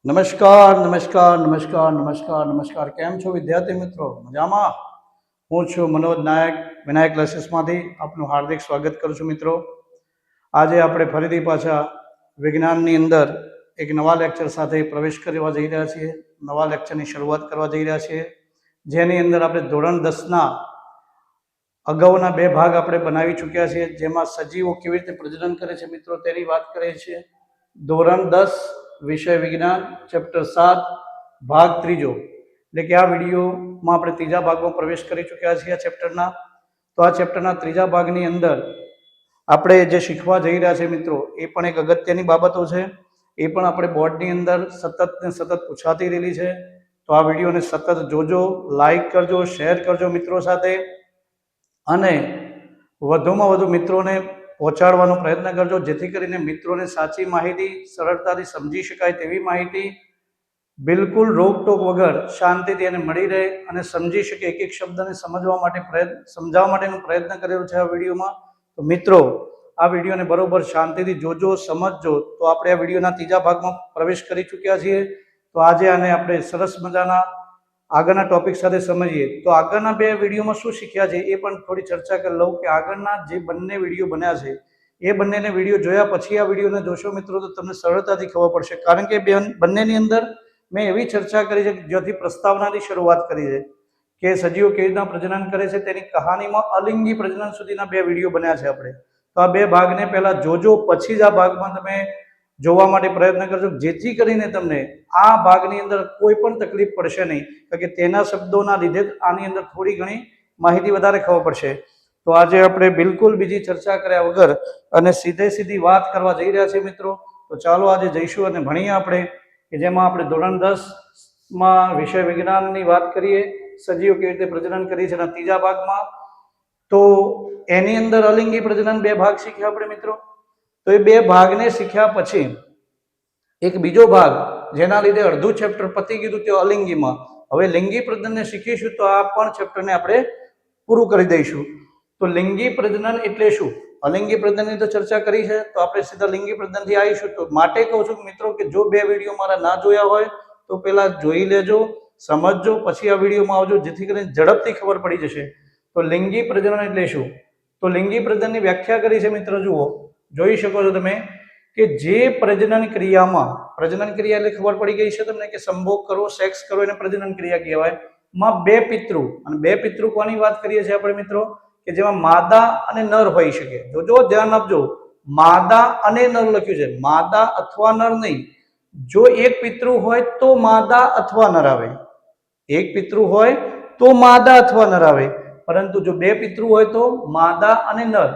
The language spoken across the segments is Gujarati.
નમસ્કાર નમસ્કાર નમસ્કાર નમસ્કાર નમસ્કાર કેમ છો વિદ્યાર્થી મિત્રો? મજામાં? હું છું મનોજ નાયક, વિનાયક ક્લાસીસમાંથી આપનું હાર્દિક સ્વાગત કરું છું મિત્રો. આજે આપણે ફરીથી પાછા વિજ્ઞાનની અંદર એક નવા લેક્ચર સાથે પ્રવેશ કરવા જઈ રહ્યા છીએ. નવા લેક્ચરની શરૂઆત કરવા જઈ રહ્યા છીએ, જેની અંદર આપણે ધોરણ 10ના અગાઉના 2 ભાગ આપણે બનાવી ચૂક્યા છીએ, જેમાં સજીવો કેવી રીતે પ્રજનન કરે છે મિત્રો તેની વાત કરીએ છીએ. ધોરણ 10 વિષય વિજ્ઞાન ચેપ્ટર 7 ભાગ 3, એટલે કે આ વિડીયોમાં આપણે ત્રીજા ભાગમાં પ્રવેશ કરી ચૂક્યા છીએ આ ચેપ્ટરના. તો આ ચેપ્ટરના ત્રીજા ભાગની અંદર આપણે જે શીખવા જઈ રહ્યા છે મિત્રો, એ પણ એક અગત્યની બાબતો છે. એ પણ આપણે બોર્ડની અંદર સતત ને સતત પૂછાતી રહેલી છે. તો આ વિડીયોને સતત જોજો, લાઈક કરજો, શેર કરજો મિત્રો સાથે, અને વધુમાં વધુ મિત્રોને પહોંચાડવાનો પ્રયત્ન કરજો, જેથી કરીને મિત્રોને સાચી માહિતી સરળતાથી સમજી શકાય તેવી માહિતી બિલકુલ રોકટોક વગર શાંતિથી એને મળી રહે અને સમજી શકે. એક એક શબ્દને સમજવા માટેનો પ્રયત્ન કરેલો છે આ વિડીયોમાં. તો મિત્રો આ વિડીયોને બરોબર શાંતિથી જોજો, સમજજો. તો આપણે આ વિડીયોના ત્રીજા ભાગમાં પ્રવેશ કરી ચૂક્યા છીએ. તો આજે આને આપણે સરસ મજાના આગળના ટોપિક સાથે સમજીએ. તો આગળના 2 વિડીયોમાં શું શીખ્યા છે એ પણ થોડી ચર્ચા કરી લઉં કે આગળના જે બંને વિડીયો બન્યા છે એ બંનેને વિડીયો જોયા પછી આ વિડીયોને જોશો મિત્રો તો તમને સરળતાથી ખબર પડશે. કારણ કે બંનેની અંદર મેં એવી ચર્ચા કરી છે જેથી પ્રસ્તાવનાની શરૂઆત કરી છે કે સજીવો કેવી રીતના પ્રજનન કરે છે તેની કહાનીમાં અલિંગી પ્રજનન સુધીના 2 વિડીયો બન્યા છે આપણે. તો આ 2 ભાગને પહેલા જોજો, પછી જ આ ભાગમાં તમે જોવા માટે પ્રયત્ન કરજો, જેથી કરીને તમને આ ભાગની અંદર કોઈ પણ તકલીફ પડશે નહીં, કારણ કે તેના શબ્દોના લીધે જ આની અંદર થોડી ઘણી માહિતી વધારે ખબર પડશે. તો આજે આપણે બિલકુલ બીજી ચર્ચા કર્યા વગર અને સીધી વાત કરવા જઈ રહ્યા છીએ મિત્રો. તો ચાલો આજે જઈશું અને ભણીએ આપણે, કે જેમાં આપણે ધોરણ 10માં વિષય વિજ્ઞાનની વાત કરીએ, સજીવો કેવી રીતે પ્રજનન કરી છે એના ત્રીજા ભાગમાં. તો એની અંદર અલિંગી પ્રજનન 2 ભાગ શીખ્યા આપણે મિત્રો. તો એ 2 ભાગને શીખ્યા પછી એક બીજો ભાગ જેના લીધે અડધું ચેપ્ટર પતી ગયું તે અલિંગીમાં. હવે લિંગી પ્રજનનને શીખીશું તો આ પણ ચેપ્ટરને આપણે પૂરું કરી દઈશું. તો લિંગી પ્રજનન એટલે શું? અલિંગી પ્રજનનની તો ચર્ચા કરી છે, તો આપણે સીધા લિંગી પ્રજનનથી આવીશું. તો માટે કહું છું મિત્રો કે જો 2 વિડીયો મારા ના જોયા હોય તો પહેલા જોઈ લેજો, સમજજો, પછી આ વિડીયોમાં આવજો, જેથી કરીને ઝડપથી ખબર પડી જશે. તો લિંગી પ્રજનન એટલે શું? તો લિંગી પ્રજનનની વ્યાખ્યા કરી છે મિત્રો. જુઓ, જોઈ શકો છો તમે કે જે પ્રજનન ક્રિયા એટલે ખબર પડી ગઈ છે તમને કે સંભોગ કરવો, સેક્સ કરવો એને પ્રજનન ક્રિયા કહેવાય. માં 2 પિતૃ, અને 2 પિતૃ કોની વાત કરીએ છીએ આપણે મિત્રો? કે જેમાં માદા અને નર હોઈ શકે. જોજો, ધ્યાન આપજો, માદા અને નર લખ્યું છે, માદા અથવા નર નહીં. જો એક પિતૃ હોય તો માદા અથવા નર આવે, એક પિતૃ હોય તો માદા અથવા નર આવે, પરંતુ જો 2 પિતૃ હોય તો માદા અને નર.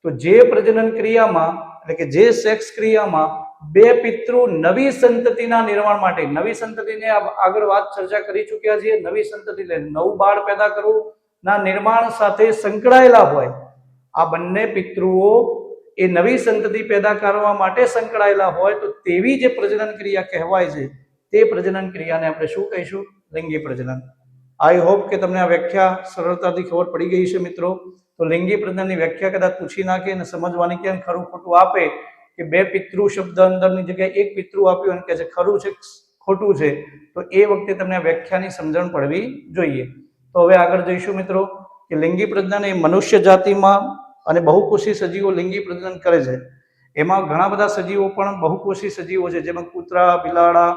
તો જે પ્રજનન ક્રિયામાં એટલે કે જે સેક્સ ક્રિયામાં 2 પિતૃ નવી સંતતિના નિર્માણ માટે, નવી સંતતિને આગળ વાત ચર્ચા કરી ચૂક્યા છીએ, નવી સંતતિ એટલે નવું બાળ પેદા કરવું ના નિર્માણ સાથે સંકળાયેલા હોય, આ બંને પિતૃઓ એ નવી સંતતિ પેદા કરવા માટે સંકળાયેલા હોય, તો તેવી જે પ્રજનન ક્રિયા કહેવાય છે તે પ્રજનન ક્રિયાને આપણે શું કહીશું? લિંગી પ્રજનન. આઈ હોપ કે તમને આ વ્યાખ્યા સરળતાથી ખબર પડી ગઈ છે મિત્રો. તો લિંગી પ્રજનનની વ્યાખ્યા કદાચ પૂછી નાખે અને સમજવાની કેમ ખરું ખોટું આપે કે 2 પિતૃ શબ્દ અંદરની જગ્યાએ 1 પિતૃ આપ્યું અને કહે છે ખરું છે ખોટું છે, તો એ વખતે તમને આ વ્યાખ્યાની સમજણ પડવી જોઈએ. તો હવે આગળ જઈશું મિત્રો કે લિંગી પ્રજનન એ મનુષ્ય જાતિમાં અને બહુકોષી સજીવો લિંગી પ્રજનન કરે છે. એમાં ઘણા બધા સજીવો પણ બહુકોષી સજીવો છે, જેમાં કૂતરા, બિલાડા,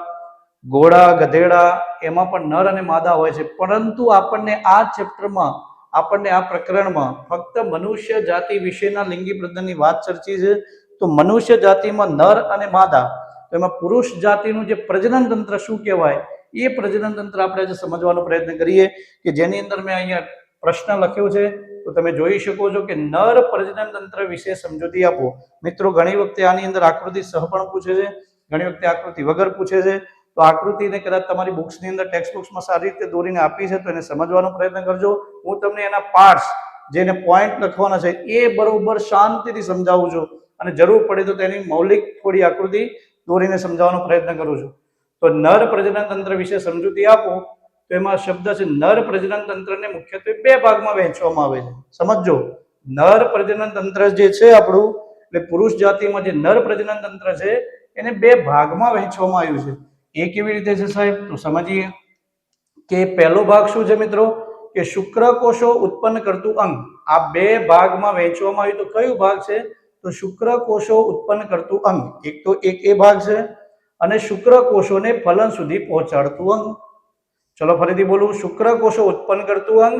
ઘોડા, ગધેડા, એમાં પણ નર અને માદા હોય છે. પરંતુ આપણને આ ચેપ્ટરમાં, આપણને આ પ્રકરણમાં ફક્ત મનુષ્ય જાતિ વિશેના લિંગી પ્રજનનની વાત ચર્ચી છે. તો મનુષ્ય જાતિમાં નર અને માદા, તો એમાં પુરુષ જાતિનું જે પ્રજનન તંત્ર શું કહેવાય એ પ્રજનન તંત્ર આપણે આજે સમજવાનો પ્રયત્ન કરીએ, કે જેની અંદર મેં અહીંયા પ્રશ્ન લખ્યો છે. તો તમે જોઈ શકો છો કે નર પ્રજનન તંત્ર વિશે સમજૂતી આપો. મિત્રો ઘણી વખતે આની અંદર આકૃતિ સહ પણ પૂછે છે, ઘણી વખતે આકૃતિ વગર પૂછે છે. તો આકૃતિને કદાચ તમારી બુક્સની અંદર, ટેક્સ્ટ બુક્સમાં સારી રીતે દોરીને આપી છે, તો એને સમજવાનો પ્રયત્ન કરજો. હું તમને એના પાર્ટ્સ, જેને પોઈન્ટ લખવાના છે એ બરોબર શાંતિથી સમજાવું છું, અને જરૂર પડે તો તેની મૌલિક થોડી આકૃતિ દોરીને સમજાવવાનો પ્રયત્ન કરું છું. તો નર પ્રજનન તંત્ર વિશે સમજૂતી આપો. તો એમાં શબ્દ છે નર પ્રજનન તંત્રને મુખ્યત્વે 2 ભાગમાં વહેંચવામાં આવે છે. સમજો, નર પ્રજનન તંત્ર જે છે આપણું, એટલે પુરુષ જાતિમાં જે નર પ્રજનન તંત્ર છે એને 2 ભાગમાં વહેંચવામાં આવ્યું છે. એ કેવી રીતે છે સાહેબ? તો સમજીએ કે પહેલો ભાગ શું છે મિત્રો કે શુક્રકોષો ઉત્પન્ન કરતું અંગ. આ બે ભાગમાં વહેંચવામાં આવ્યું તો કયો ભાગ છે? તો શુક્રકોષો ઉત્પન્ન કરતું અંગ. એક તો એક એ ભાગ છે અને શુક્રકોષોને ફલન સુધી પહોંચાડતું અંગ. ચલો ફરીથી બોલું, શુક્રકોષો ઉત્પન્ન કરતું અંગ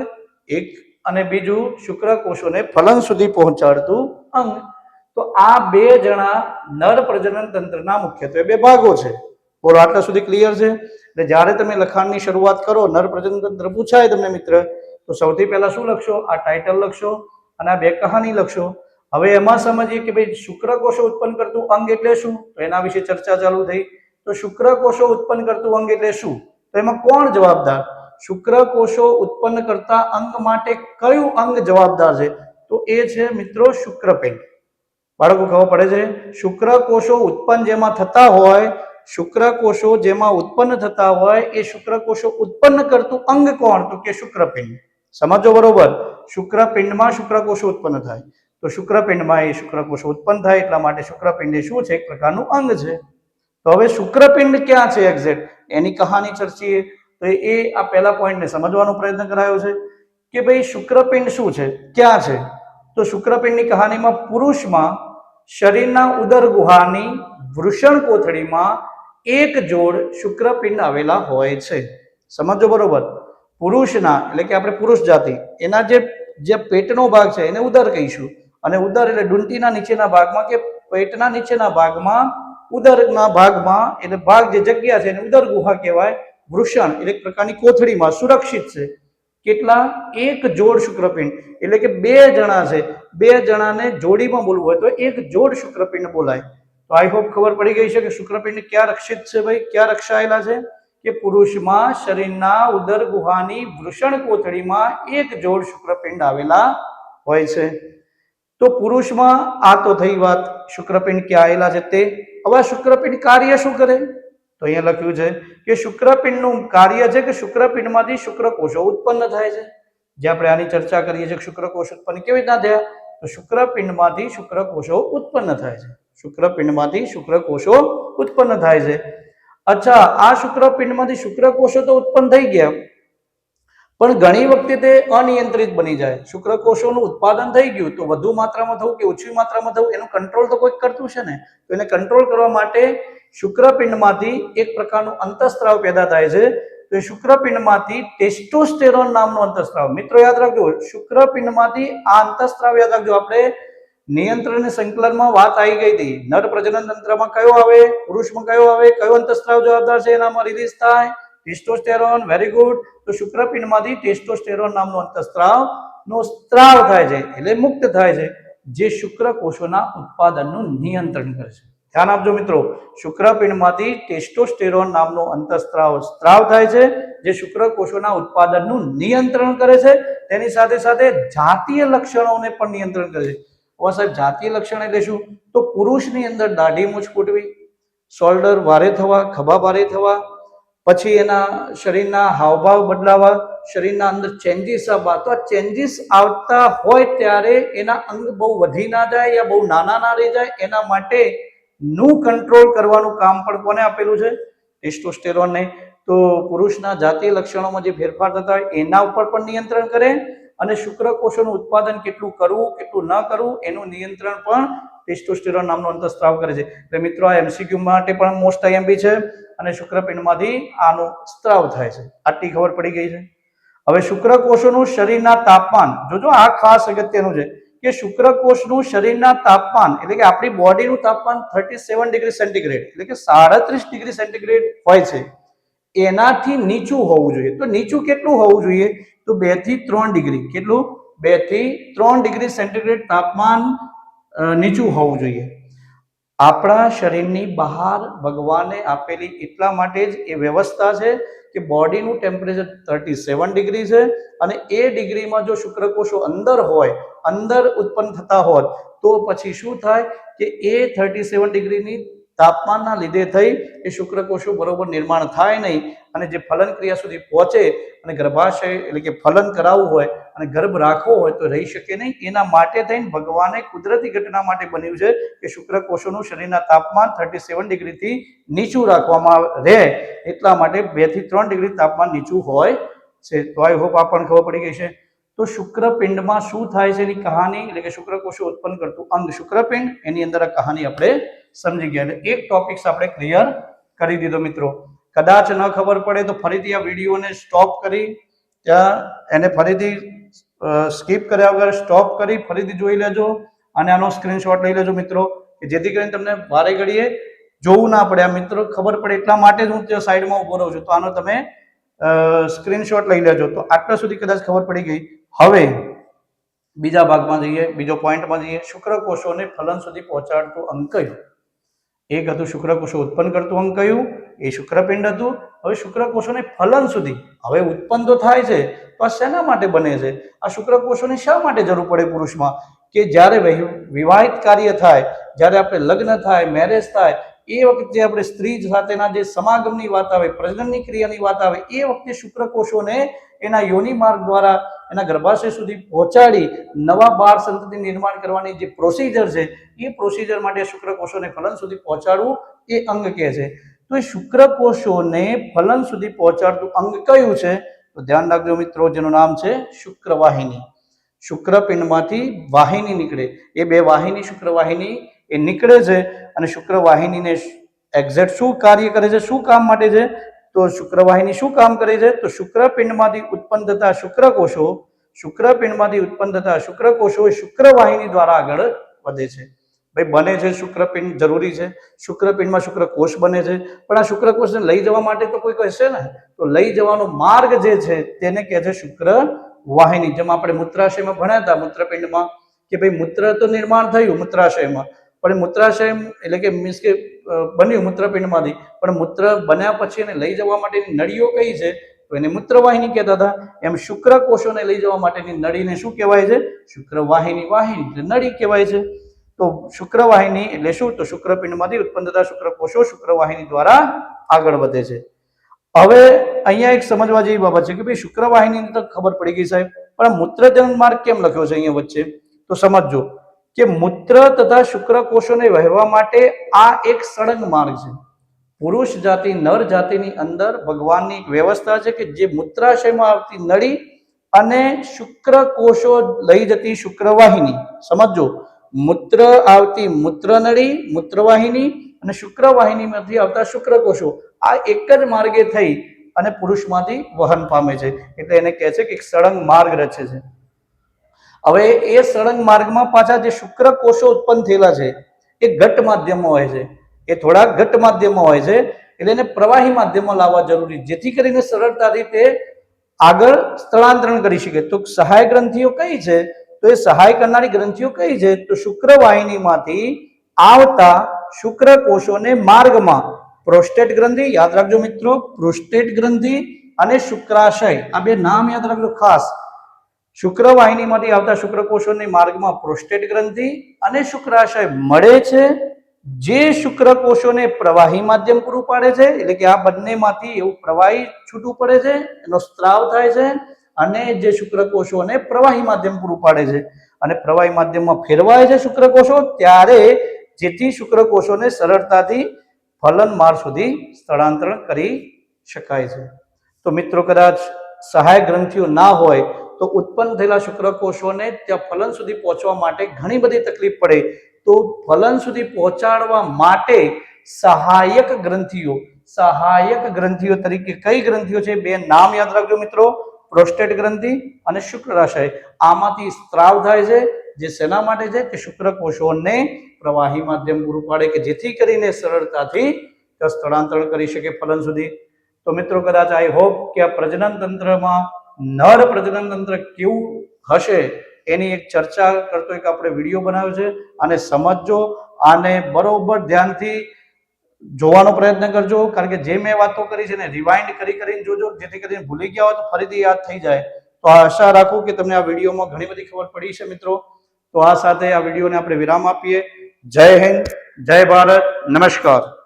એક અને બીજું શુક્રકોષોને ફલન સુધી પહોંચાડતું અંગ. તો આ બે જણા નર પ્રજનન તંત્રના મુખ્યત્વે બે ભાગો છે. બોલો આટલા સુધી ક્લિયર છે? એટલે જ્યારે તમે લખાણની શરૂઆત કરો, નર પ્રજનન તંત્ર પૂછાય તમને મિત્ર, તો સૌથી પહેલા શું લખશો? આ ટાઇટલ લખશો અને આ બે કહાની લખશો. હવે એમાં સમજીએ કે ભાઈ શુક્રકોષો ઉત્પન્ન કરતું અંગ એટલે શું? તો એના વિશે ચર્ચા ચાલુ થઈ. તો શુક્રકોષો ઉત્પન્ન કરતું અંગ એટલે શું? તો એમાં કોણ જવાબદાર? શુક્રકોષો ઉત્પન્ન કરતા અંગ માટે કયું અંગ જવાબદાર છે? તો એ છે મિત્રો શુક્રપિંડ. બાળકો ખબર પડે છે? શુક્રકોષો ઉત્પન્ન જેમાં થતા હોય, શુક્રકોષો જેમાં ઉત્પન્ન થતા હોય એ શુક્રકોષો ઉત્પન્ન કરતું અંગ કોણ? તો કે શુક્રપિંડ. સમજો બરોબર? શુક્રપિંડમાં શુક્રકોષો ઉત્પન્ન થાય તો શુક્રપિંડમાં એ શુક્રકોષો ઉત્પન્ન થાય એટલા માટે શુક્રપિંડ એ શું છે? એક પ્રકારનું અંગ છે. તો હવે શુક્રપિંડ ક્યાં છે એક્ઝેક્ટ એની કહાની ચર્ચીએ. તો એ આ પહેલા પોઈન્ટને સમજવાનો પ્રયત્ન કરાયો છે કે ભાઈ શુક્રપિંડ શું છે, ક્યાં છે? તો શુક્રપિંડની કહાનીમાં પુરુષમાં શરીરના ઉદર ગુહાની વૃષણ કોથળીમાં એક જોડ શુક્રપિંડ આવેલા હોય છે. સમજો બરોબર? પુરુષના એટલે કે આપણે પુરુષ જાતિ એના જે પેટનો ભાગ છે એને ઉદર કહીશું, અને ઉદર એટલે ડુંટીના નીચેના ભાગમાં કે પેટના નીચેના ભાગમાં ઉદરના ભાગમાં એટલે ભાગ જે જગ્યા છે એને ઉદર ગુહા કહેવાય. વૃષણ એટલે એક પ્રકારની કોથળીમાં સુરક્ષિત છે. કેટલા? એક જોડ શુક્રપિંડ એટલે કે બે જણા છે, બે જણાને જોડીમાં બોલવું હોય તો એક જોડ શુક્રપિંડ બોલાય. તો આઈ હોપ ખબર પડી ગઈ છે કે શુક્રપિંડ ક્યાં રક્ષિત છે ભાઈ, ક્યાં રક્ષાયેલા છે? કે પુરુષમાં શરીરના ઉદર ગુહાની વૃષણ કોથળીમાં એક જોડ શુક્રપિંડ આવેલા હોય છે. તો પુરુષમાં આ તો થઈ વાત શુક્રપિંડ ક્યાં આવેલા છે તે. હવે શુક્રપિંડ કાર્ય શું કરે? તો અહીંયા લખ્યું છે કે શુક્રપિંડનું કાર્ય છે કે શુક્રપિંડમાંથી શુક્રકોષો ઉત્પન્ન થાય છે. જે આપણે આની ચર્ચા કરીએ છીએ શુક્રકોષ ઉત્પન્ન કેવી રીતના થયા? તો શુક્રપિંડમાંથી શુક્રકોષો ઉત્પન્ન થાય છે. શુક્રપિંડમાંથી શુક્રકોષો ઉત્પન્ન થાય છે. અચ્છા, આ શુક્રપિંડમાંથી શુક્રકોષો તો ઉત્પન્ન થઈ ગયા, પણ ઘણી વખતે તે અનિયંત્રિત બની જાય. શુક્રકોષોનું ઉત્પાદન થઈ ગયું તો વધુ માત્રામાં થવું કે ઓછી માત્રામાં થવું એનું કંટ્રોલ તો કોઈક કરતું છે ને. તો એને કંટ્રોલ કરવા માટે શુક્રપિંડમાંથી એક પ્રકારનું અંતઃસ્ત્રાવ પેદા થાય છે. તો એ શુક્રપિંડમાંથી ટેસ્ટોસ્ટેરોન નામનો અંતઃસ્ત્રાવ, મિત્રો યાદ રાખજો, શુક્રપિંડમાંથી આ અંતઃસ્ત્રાવ યાદ રાખજો. આપણે નિયંત્રણ સંકલનમાં વાત આવી ગઈ હતી. નર પ્રજનન તંત્રમાં કયો આવે, પુરુષમાં કયો આવે, કયો અંતઃસ્ત્રાવ જવાબદાર છે એનામાં રિલીઝ થાય? ટેસ્ટોસ્ટેરોન. Very good. તો શુક્રપિંડમાંથી ટેસ્ટોસ્ટેરોન નામનો અંતઃસ્ત્રાવ નો સ્ત્રાવ થાય છે એટલે મુક્ત થાય છે, જે શુક્રકોષોના ઉત્પાદનનું નિયંત્રણ કરે છે. ધ્યાન આપજો મિત્રો, શુક્રપિંડમાંથી ટેસ્ટોસ્ટેરોન નામનો અંતઃસ્ત્રાવ સ્ત્રાવ થાય છે જે શુક્રકોષોના ઉત્પાદનનું નિયંત્રણ કરે છે. તેની સાથે સાથે જાતીય લક્ષણોને પણ નિયંત્રણ કરે છે. હવે સાહેબ જાતીય લક્ષણ એટલે શું? તો પુરુષની અંદર દાઢી મૂછ ફૂટવી, શોલ્ડર વારે થવા, ખભા ભારે થવા, પછી એના શરીરના હાવભાવ બદલાવા, શરીરના અંદર ચેન્જીસ આવવા. તો આ ચેન્જીસ આવતા હોય ત્યારે એના અંગ બહુ વધી ના જાય યા બહુ નાના ના રહી જાય એના માટે નું કંટ્રોલ કરવાનું કામ પણ કોને આપેલું છે? ટેસ્ટોસ્ટેરોનને. તો પુરુષના જાતીય લક્ષણોમાં જે ફેરફાર થતા હોય એના ઉપર પણ નિયંત્રણ કરે, અને શુક્રકોષોનું ઉત્પાદન કેટલું કરવું કેટલું ન કરવું એનું નિયંત્રણ પણ ટેસ્ટોસ્ટેરોન નામનો અંતઃસ્ત્રાવ કરે છે. એટલે મિત્રો આ એમસીક્યુ માટે પણ મોસ્ટ આઈએમપી છે અને શુક્રપિંડમાંથી આનો સ્ત્રાવ થાય છે. આટલી ખબર પડી ગઈ છે. હવે શુક્રકોષોનું શરીરના તાપમાન જોજો, આ ખાસ અગત્યનું છે કે શુક્રકોષનું શરીરના તાપમાન એટલે કે આપણી બોડીનું તાપમાન 37 ડિગ્રી સેન્ટીગ્રેડ એટલે કે 37 ડિગ્રી સેન્ટીગ્રેડ હોય છે. એનાથી નીચું હોવું જોઈએ. તો નીચું કેટલું હોવું જોઈએ? તો 2 થી 3 ડિગ્રી. કેટલું? 2 થી 3 ડિગ્રી સેન્ટીગ્રેડ તાપમાન નીચું હોવું જોઈએ. આપણા શરીરની બહાર ભગવાને આપેલી એટલા માટે જ એ વ્યવસ્થા છે કે બોડીનું ટેમ્પરેચર 37 ડિગ્રી છે, અને એ ડિગ્રીમાં જો શુક્રકોષો અંદર હોય, અંદર ઉત્પન્ન થતા હોત તો પછી શું થાય કે એ 37 ડિગ્રીની તાપમાનના લીધે થઈ એ શુક્રકોષો બરોબર નિર્માણ થાય નહીં અને જે ફલન ક્રિયા સુધી પહોંચે અને ગર્ભાશય એટલે કે ફલન કરાવવું હોય અને ગર્ભ રાખવો હોય તો રહી શકે નહીં. એના માટે થઈને ભગવાને કુદરતી ઘટના માટે બન્યું છે કે શુક્રકોષોનું શરીરના તાપમાન 37 ડિગ્રીથી નીચું રાખવામાં રહે, એટલા માટે 2 થી 3 ડિગ્રી તાપમાન નીચું હોય છે. તો આઈ હોપ આપણને ખબર પડી ગઈ છે. તો શુક્રપિંડમાં શું થાય છે એની કહાની એટલે કે શુક્રકોષો ઉત્પન્ન કરતું અંગ શુક્રપિંડ, એની અંદર આ કહાની આપણે સમજી ગયા. એટલે એક ટોપિક્સ આપણે ક્લિયર કરી દીધો મિત્રો. કદાચ ન ખબર પડે તો ફરીથી આ વિડીયોને સ્ટોપ કરી ત્યાં એને ફરીથી સ્કીપ કર્યા વગર સ્ટોપ કરી ફરીથી જોઈ લેજો અને આનો સ્ક્રીનશોટ લઈ લેજો મિત્રો, કે જેથી કરીને તમને વારે ઘડીએ જોવું ના પડે. આ મિત્રો ખબર પડે એટલા માટે જ હું ત્યાં સાઈડમાં ઉભો રહું છું. તો આનો તમે સ્ક્રીનશોટ લઈ લેજો. તો આટલા સુધી કદાચ ખબર પડી ગઈ. હવે બીજા ભાગમાં જઈએ, બીજો પોઈન્ટમાં જઈએ. શુક્રકોષોને ફલન સુધી પહોંચાડતું અંગ કયું? એક હતું શુક્રકોષો ઉત્પન્ન કરતું અંગ કયું? એ શુક્રપિંડ હતું. હવે શુક્રકોષોને ફલન સુધી, હવે ઉત્પન્ન તો થાય છે તો આ શેના માટે બને છે? આ શુક્રકોષોને શા માટે જરૂર પડે પુરુષમાં? કે જ્યારે વિવાહિત કાર્ય થાય, જ્યારે આપણે લગ્ન થાય, મેરેજ થાય, એ વખતે આપણે સ્ત્રી સાથેના જે સમાગમની વાત આવે, પ્રજનનની ક્રિયાની વાત આવે, એ વખતે શુક્રકોષોને એના યોનિ માર્ગ દ્વારા એના ગર્ભાશય સુધી પહોંચાડી નવા બાળ સંતતિ નિર્માણ કરવાની જે પ્રોસિજર છે, એ પ્રોસિજર માટે શુક્રકોષોને ફલન સુધી પહોંચાડવું એ અંગ કહે છે. તો એ શુક્રકોષોને ફલન સુધી પહોંચાડતું અંગ કયું છે? તો ધ્યાન રાખજો મિત્રો, જેનું નામ છે શુક્રવાહિની. શુક્રપિંડમાંથી વાહિની નીકળે, એ બે વાહિની શુક્રવાહિની એ નીકળે છે અને શુક્રવાહિનીને એક્ઝેક્ટ શું કાર્ય કરે છે, શું કામ માટે છે? તો શુક્રવાહિની શું કામ કરે છે? તો શુક્રપિંડમાંથી ઉત્પન્ન થતા શુક્રકોષો, શુક્રપિંડમાંથી ઉત્પન્ન થતા શુક્રકોષો એ શુક્રવાહિની દ્વારા આગળ વધે છે. ભાઈ બને છે શુક્રપિંડ જરૂરી છે, શુક્રપિંડમાં શુક્રકોષ બને છે, પણ આ શુક્રકોષને લઈ જવા માટે તો કોઈ કહેશે ને, તો લઈ જવાનો માર્ગ જે છે તેને કહે છે શુક્રવાહિની. જેમ આપણે મૂત્રાશયમાં ભણ્યા હતા મૂત્રપિંડમાં કે ભાઈ મૂત્ર તો નિર્માણ થયું મૂત્રાશયમાં, પણ મૂત્રાશય એટલે કે મીન્સ કે બન્યું મૂત્રપિંડમાંથી, પણ મૂત્ર બન્યા પછી એને લઈ જવા માટેની નળીઓ કઈ છે? તો એને મૂત્રવાહિની કહેતા હતા. એમ શુક્રકોષોને લઈ જવા માટેની નળીને શું કહેવાય છે? શુક્રવાહિની. વાહિની એટલે નળી કહેવાય છે. તો શુક્રવાહિની એટલે શું? તો શુક્રપિંડમાંથી ઉત્પન્ન થતા શુક્રકોષો શુક્રવાહિની દ્વારા આગળ વધે છે. હવે અહીંયા એક સમજવા જેવી બાબત છે કે ભાઈ શુક્રવાહિની તો ખબર પડી ગઈ સાહેબ, પણ મૂત્રજનન માર્ગ કેમ લખ્યો છે અહીંયા વચ્ચે? તો સમજો કે મૂત્ર તથા શુક્રકોષોને વહેવા માટે આ એક સળંગ માર્ગ છે. પુરુષ જાતિ નર જાતિની અંદર ભગવાનની એક વ્યવસ્થા છે કે જે મૂત્રાશયમાં આવતી નળી અને શુક્રકોષો લઈ જતી શુક્રવાહિની, સમજો મૂત્ર આવતી મૂત્રનળી મૂત્રવાહિની અને શુક્રવાહિનીમાંથી આવતા શુક્રકોષો આ એક જ માર્ગે થઈ અને પુરુષમાંથી વહન પામે છે. એટલે એને કહે છે કે એક સળંગ માર્ગ રચે છે. હવે એ સળંગ માર્ગમાં પાછા જે શુક્રકોષો ઉત્પન્ન થયેલા છે એ ઘટ્ટ માધ્યમમાં હોય છે, એ થોડા ઘટ્ટ માધ્યમમાં હોય છે, એટલે એને પ્રવાહી માધ્યમમાં લાવવા જરૂરી, જેથી કરીને સરળતાથી તે આગળ સ્થળાંતરણ કરી શકે. તો સહાય ગ્રંથિઓ કઈ છે? તો એ સહાય કરનારી ગ્રંથિઓ કઈ છે? તો શુક્રવાહિનીમાંથી આવતા શુક્રકોષોને માર્ગમાં પ્રોસ્ટેટ ગ્રંથિ, યાદ રાખજો મિત્રો, પ્રોસ્ટેટ ગ્રંથિ અને શુક્રાશય, આ બે નામ યાદ રાખજો ખાસ. શુક્રવાહિનીમાંથી આવતા શુક્રકોષોની માર્ગમાં પ્રોસ્ટેટ ગ્રંથિ અને શુક્રાશય મળે છે, જે શુક્રકોષોને પ્રવાહી માધ્યમ પૂરું પાડે છે. એટલે કે આ બંનેમાંથી એવું પ્રવાહી છૂટું પડે છે, એનો સ્ત્રાવ થાય છે અને જે શુક્રકોષોને પ્રવાહી માધ્યમ પૂરું પાડે છે અને પ્રવાહી માધ્યમમાં ફેરવાય છે શુક્રકોષો, ત્યારે જેથી શુક્રકોષોને સરળતાથી ફલન માર્ગ સુધી સ્થળાંતરણ કરી શકાય છે. તો મિત્રો કદાચ સહાય ગ્રંથિઓ ના હોય તો ઉત્પન્ન થયેલા શુક્રકોષોને ત્યાં ફલન સુધી પહોંચવા માટે ઘણી બધી તકલીફ પડે. તો ફલન સુધી પહોંચાડવા માટે સહાયક ગ્રંથિઓ તરીકે કઈ ગ્રંથિઓ છે? બે નામ યાદ રાખજો મિત્રો, પ્રોસ્ટેટ ગ્રંથિ અને શુક્રાશય. આમાંથી સ્ત્રાવ થાય છે, જે શેના માટે છે? કે શુક્રકોષોને પ્રવાહી માધ્યમ પૂરું પાડે કે જેથી કરીને સરળતાથી સ્થળાંતરણ કરી શકે ફલન સુધી. તો મિત્રો કદાચ આઈ હોપ કે આ પ્રજનન તંત્રમાં નર પ્રજનન તંત્ર કેવું હશે એની એક ચર્ચા કરતો એક આપણે વિડીયો બનાવ્યો છે, અને સમજજો, આને બરોબર ધ્યાનથી જોવાનો પ્રયત્ન કરજો, કારણ કે જે મેં વાતો કરી છે ને રિવાઇન્ડ કરીને જોજો, જેથી કરીને ભૂલી ગયા હોય તો ફરીથી યાદ થઈ જાય. તો આશા રાખું કે તમને આ વિડીયોમાં ઘણી બધી ખબર પડી છે મિત્રો. તો આ સાથે આ વિડીયોને આપણે વિરામ આપીએ. જય હિન્દ, જય ભારત, નમસ્કાર.